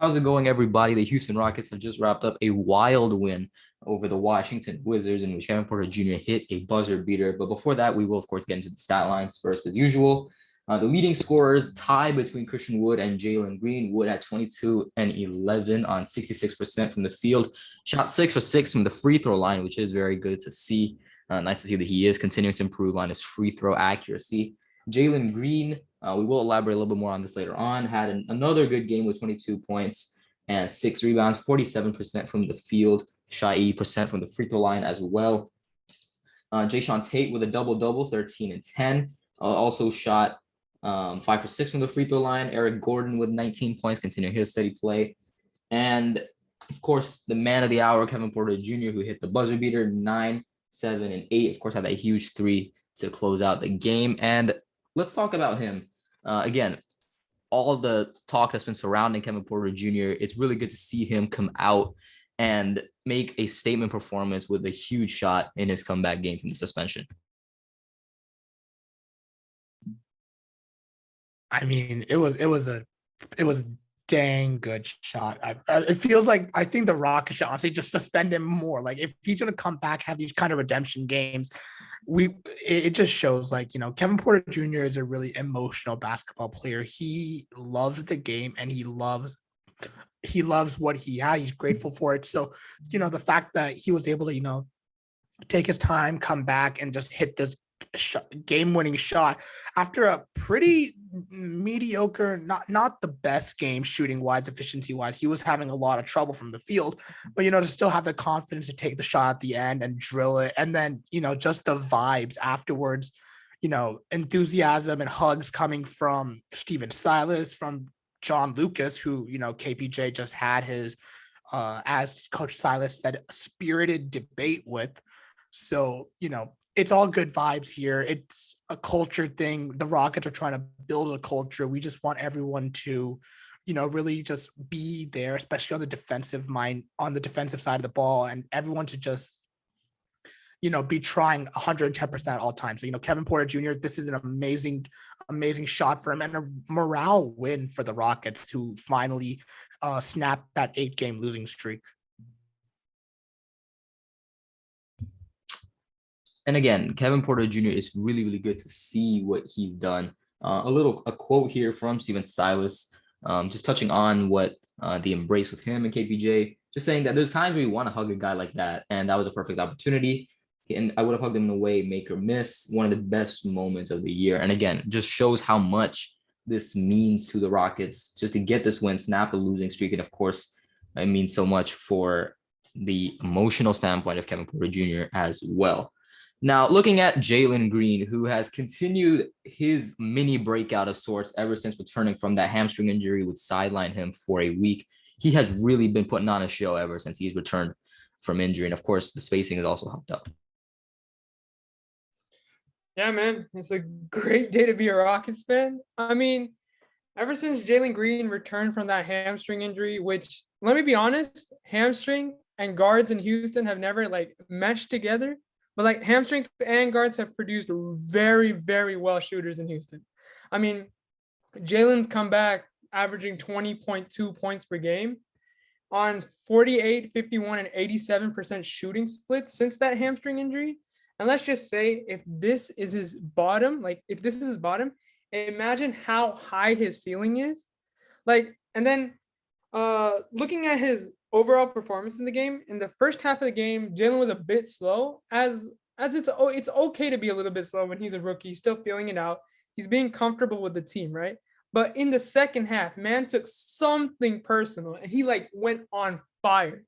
How's it going, everybody? The Houston Rockets have just wrapped up a wild win over the Washington Wizards, in which Kevin Porter Jr. hit a buzzer beater. But before that, we will, of course, get into the stat lines first, as usual. The leading scorers tie between Christian Wood and Jalen Green. Wood had 22 and 11 on 66% from the field. Shot 6 for 6 from the free throw line, which is very good to see. Nice to see that he is continuing to improve on his free throw accuracy. Jalen Green, we will elaborate a little bit more on this later on, had another good game with 22 points and 6 rebounds, 47% from the field, shot 80% from the free throw line as well. Jayshawn Tate with a double-double, 13 and 10, also shot 5 for 6 from the free throw line. Eric Gordon with 19 points, continuing his steady play. And, of course, the man of the hour, Kevin Porter Jr., who hit the buzzer beater, 9, 7, and 8. Of course, had that huge 3 to close out the game. And let's talk about him. Again, all of the talk that's been surrounding Kevin Porter Jr., it's really good to see him come out and make a statement performance with a huge shot in his comeback game from the suspension. I mean, it was dang good shot. It feels like I think the Rockets should honestly just suspend him more. Like if he's gonna come back, have these kind of redemption games, it just shows like Kevin Porter Jr. is a really emotional basketball player. He loves the game and he loves what he had. He's grateful for it. So the fact that he was able to take his time, come back, and just hit this game-winning shot after a pretty mediocre, not the best game shooting-wise, efficiency-wise. He was having a lot of trouble from the field, but to still have the confidence to take the shot at the end and drill it, and then just the vibes afterwards. Enthusiasm and hugs coming from Silas, from John Lucas, who KPJ just had his, as Coach Silas said, spirited debate with. So, it's all good vibes here. It's a culture thing. The Rockets are trying to build a culture. We just want everyone to, really just be there, especially on the defensive side of the ball, and everyone to just, be trying 110% all time. So, Kevin Porter Jr., this is an amazing, amazing shot for him and a morale win for the Rockets to finally snap that 8-game losing streak. And again, Kevin Porter Jr. is really, really good to see what he's done. A quote here from Steven Silas, just touching on what the embrace with him and KPJ, just saying that there's times where you want to hug a guy like that, and that was a perfect opportunity. And I would have hugged him in a way, make or miss, one of the best moments of the year. And again, just shows how much this means to the Rockets just to get this win, snap a losing streak. And of course, it means so much for the emotional standpoint of Kevin Porter Jr. as well. Now, looking at Jalen Green, who has continued his mini breakout of sorts ever since returning from that hamstring injury, would sideline him for a week. He has really been putting on a show ever since he's returned from injury. And of course, the spacing has also helped out. Yeah, man, it's a great day to be a Rockets fan. I mean, ever since Jalen Green returned from that hamstring injury, which, let me be honest, hamstring and guards in Houston have never meshed together. But hamstrings and guards have produced very, very well shooters in Houston. I mean, Jalen's come back averaging 20.2 points per game on 48, 51, and 87% shooting splits since that hamstring injury. And let's just say if this is his bottom, imagine how high his ceiling is. And then looking at his overall performance in the game, in the first half of the game, Jalen was a bit slow, as it's okay to be a little bit slow when he's a rookie. He's still feeling it out. He's being comfortable with the team, right? But in the second half, man took something personal and he went on fire.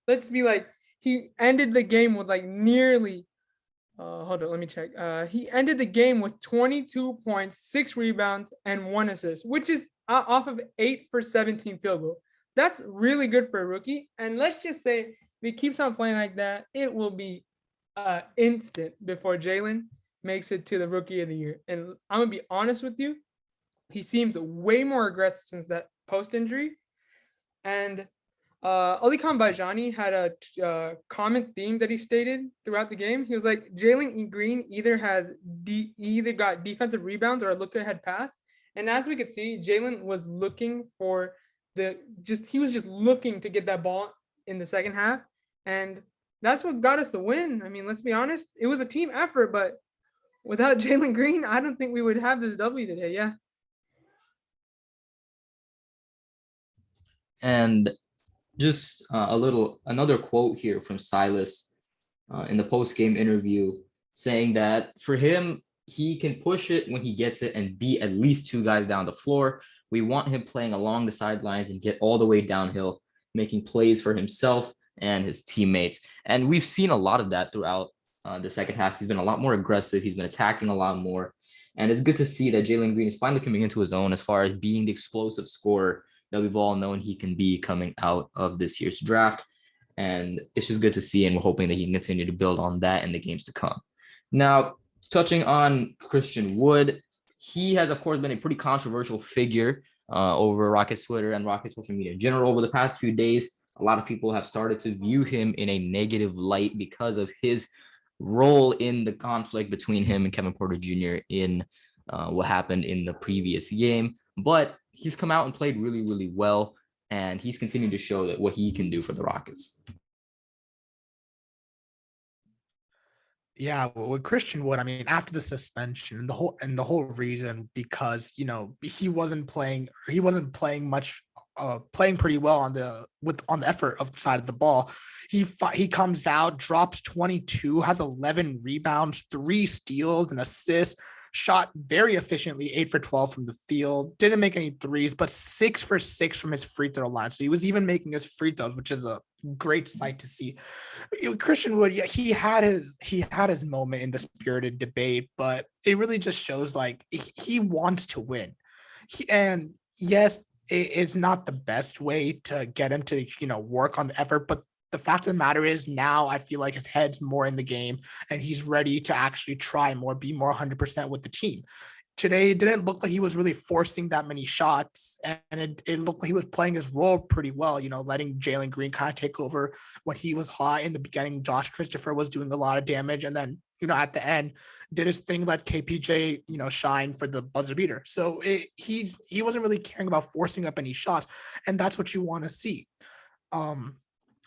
He ended the game with nearly hold on, let me check. He ended the game with 22 points, 6 rebounds, and 1 assist, which is off of 8 for 17 field goal. That's really good for a rookie. And let's just say if he keeps on playing like that, it will be instant before Jalen makes it to the Rookie of the Year. And I'm going to be honest with you, he seems way more aggressive since that post-injury. And Ali Khan Bajani had a common theme that he stated throughout the game. He was like, Jalen Green either got defensive rebounds or a look-ahead pass. And as we could see, Jalen was looking for he was just looking to get that ball in the second half, and that's what got us the win. I mean, let's be honest, it was a team effort, but without Jalen Green, I don't think we would have this W today. Yeah. And just another quote here from Silas in the post-game interview, saying that for him, he can push it when he gets it and beat at least two guys down the floor. We want him playing along the sidelines and get all the way downhill, making plays for himself and his teammates. And we've seen a lot of that throughout the second half. He's been a lot more aggressive. He's been attacking a lot more. And it's good to see that Jalen Green is finally coming into his own as far as being the explosive scorer that we've all known he can be coming out of this year's draft. And it's just good to see, and we're hoping that he can continue to build on that in the games to come. Now, touching on Christian Wood, he has, of course, been a pretty controversial figure over Rockets Twitter and Rockets social media in general. Over the past few days, a lot of people have started to view him in a negative light because of his role in the conflict between him and Kevin Porter Jr. in what happened in the previous game. But he's come out and played really, really well, and he's continued to show that what he can do for the Rockets. Yeah, with Christian Wood, I mean, after the suspension and the whole reason, because he wasn't playing much, playing pretty well on the effort of the side of the ball. He comes out, drops 22, has 11 rebounds, 3 steals, and assists. Shot very efficiently, 8 for 12 from the field. Didn't make any threes, but 6 for 6 from his free throw line. So he was even making his free throws, which is a great sight to see. Christian Wood, yeah, he had his moment in the spirited debate, but it really just shows like he wants to win. And yes, it's not the best way to get him to work on the effort, but the fact of the matter is now I feel like his head's more in the game and he's ready to actually try more, be more 100% with the team. Today, it didn't look like he was really forcing that many shots, and it looked like he was playing his role pretty well, letting Jalen Green kind of take over when he was hot in the beginning. Josh Christopher was doing a lot of damage, and then, at the end, did his thing, let KPJ, shine for the buzzer beater. So he wasn't really caring about forcing up any shots, and that's what you want to see.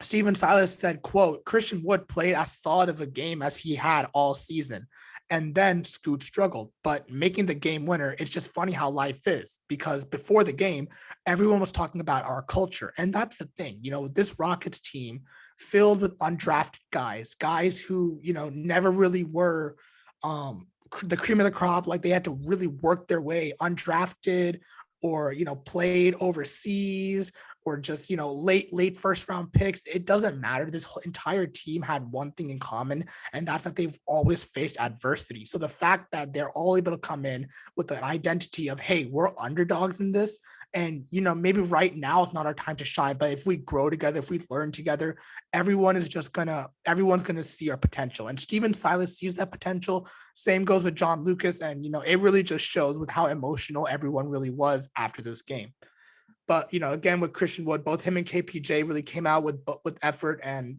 Stephen Silas said, quote, Christian Wood played as solid of a game as he had all season. And then Scoot struggled, but making the game winner, it's just funny how life is, because before the game, everyone was talking about our culture. And that's the thing, this Rockets team filled with undrafted guys who, never really were the cream of the crop. Like they had to really work their way, undrafted or, played overseas, or just, late first round picks. It doesn't matter. This whole entire team had one thing in common, and that's that they've always faced adversity. So the fact that they're all able to come in with the identity of, hey, we're underdogs in this, and, maybe right now it's not our time to shine, but if we grow together, if we learn together, everyone's gonna see our potential. And Stephen Silas sees that potential. Same goes with John Lucas. And, it really just shows with how emotional everyone really was after this game. But, again, with Christian Wood, both him and KPJ really came out with effort, and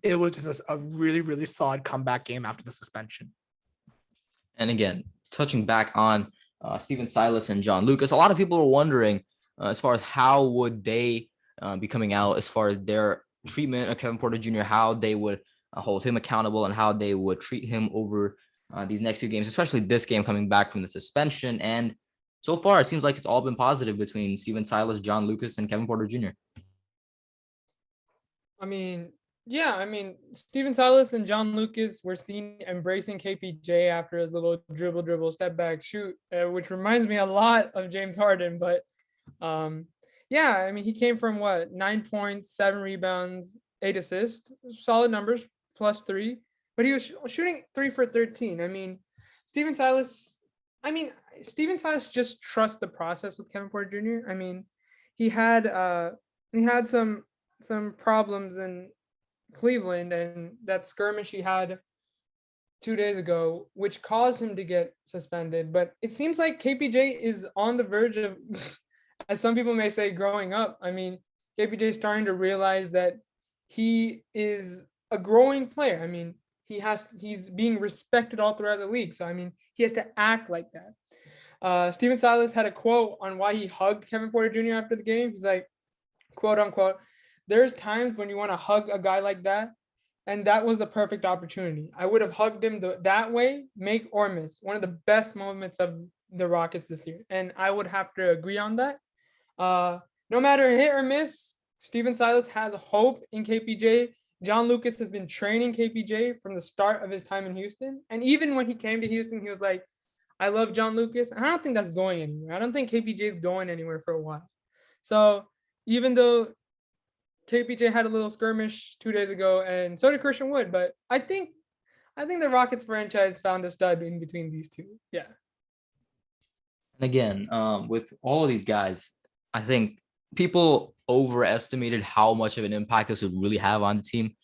it was just a really, really solid comeback game after the suspension. And again, touching back on Stephen Silas and John Lucas, a lot of people were wondering as far as how would they be coming out as far as their treatment of Kevin Porter Jr., how they would hold him accountable and how they would treat him over these next few games, especially this game coming back from the suspension. And so far, it seems like it's all been positive between Stephen Silas, John Lucas, and Kevin Porter Jr. Stephen Silas and John Lucas were seen embracing KPJ after his little dribble, step back, shoot, which reminds me a lot of James Harden. But he came from 9 points, 7 rebounds, 8 assists, solid numbers, plus 3. But he was shooting 3 for 13. Stephen Silas just trusts the process with Kevin Porter Jr. He had some problems in Cleveland, and that skirmish he had 2 days ago, which caused him to get suspended. But it seems like KPJ is on the verge of, as some people may say, growing up. KPJ is starting to realize that he is a growing player. He's being respected all throughout the league. So he has to act like that. Steven Silas had a quote on why he hugged Kevin Porter Jr. after the game. He's like, quote unquote, "There's times when you want to hug a guy like that, and that was the perfect opportunity. I would have hugged him that way, make or miss. One of the best moments of the Rockets this year." And I would have to agree on that. No matter hit or miss, Steven Silas has hope in KPJ. John Lucas has been training KPJ from the start of his time in Houston. And even when he came to Houston, he was like, "I love John Lucas." And I don't think that's going anywhere. I don't think KPJ is going anywhere for a while. So even though KPJ had a little skirmish 2 days ago, and so did Christian Wood, but I think the Rockets franchise found a stud in between these two. Yeah. And again, with all of these guys, I think people overestimated how much of an impact this would really have on the team.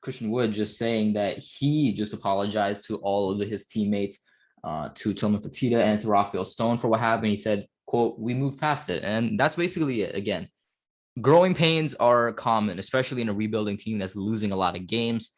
Christian Wood just saying that he just apologized to all of his teammates, to Tillman Fertitta and to Rafael Stone for what happened. He said, quote, "We moved past it." And that's basically it. Again, growing pains are common, especially in a rebuilding team that's losing a lot of games.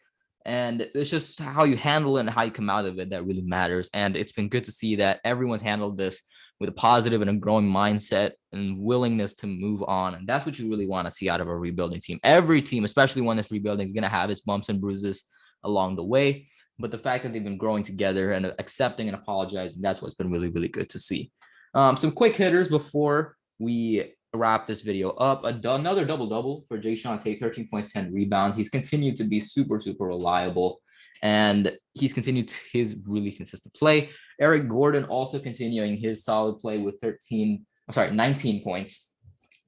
And it's just how you handle it and how you come out of it that really matters. And it's been good to see that everyone's handled this with a positive and a growing mindset and willingness to move on. And that's what you really want to see out of a rebuilding team. Every team, especially one that's rebuilding, is going to have its bumps and bruises along the way. But the fact that they've been growing together and accepting and apologizing, that's what's been really, really good to see. Some quick hitters before we wrap this video up. Another double-double for Jayshawn Tate, 13 points, 10 rebounds. He's continued to be super, super reliable, and he's continued his really consistent play. Eric Gordon also continuing his solid play with 19 points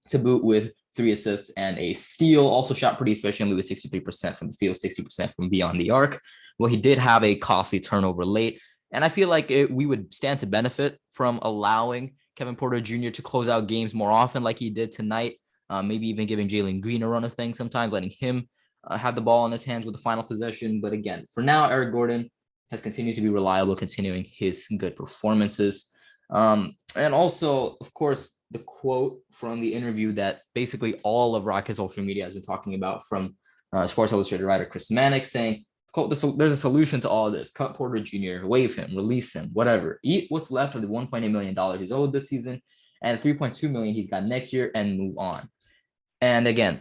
to boot, with 3 assists and a steal. Also shot pretty efficiently with 63% from the field, 60% from beyond the arc. Well, he did have a costly turnover late, and I feel like we would stand to benefit from allowing Kevin Porter Jr. to close out games more often like he did tonight. Maybe even giving Jalen Green a run of things sometimes, letting him have the ball in his hands with the final possession. But again, for now, Eric Gordon has continued to be reliable, continuing his good performances. And also, of course, the quote from the interview that basically all of Rockets social media has been talking about, from Sports Illustrated writer Chris Mannix, saying, quote, "There's a solution to all of this. Cut Porter Jr., waive him, release him, whatever. Eat what's left of the $1.8 million he's owed this season and $3.2 million he's got next year, and move on." And again,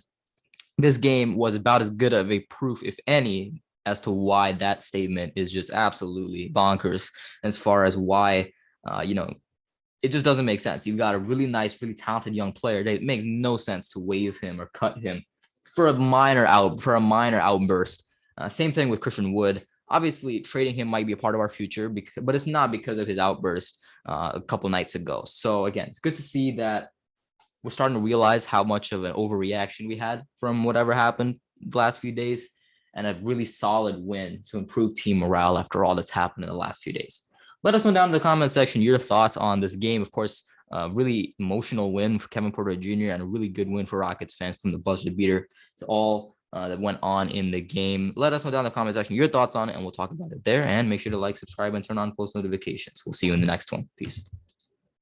this game was about as good of a proof, if any, as to why that statement is just absolutely bonkers, as far as why, it just doesn't make sense. You've got a really nice, really talented young player. It makes no sense to waive him or cut him for a minor outburst. Same thing with Christian Wood. Obviously, trading him might be a part of our future, but it's not because of his outburst a couple nights ago. So again, it's good to see that we're starting to realize how much of an overreaction we had from whatever happened the last few days, and a really solid win to improve team morale after all that's happened in the last few days. Let us know down in the comment section your thoughts on this game. Of course, a really emotional win for Kevin Porter Jr. and a really good win for Rockets fans, from the buzzer beater to all that went on in the game. Let us know down in the comment section your thoughts on it, and we'll talk about it there. And make sure to like, subscribe, and turn on post notifications. We'll see you in the next one. Peace.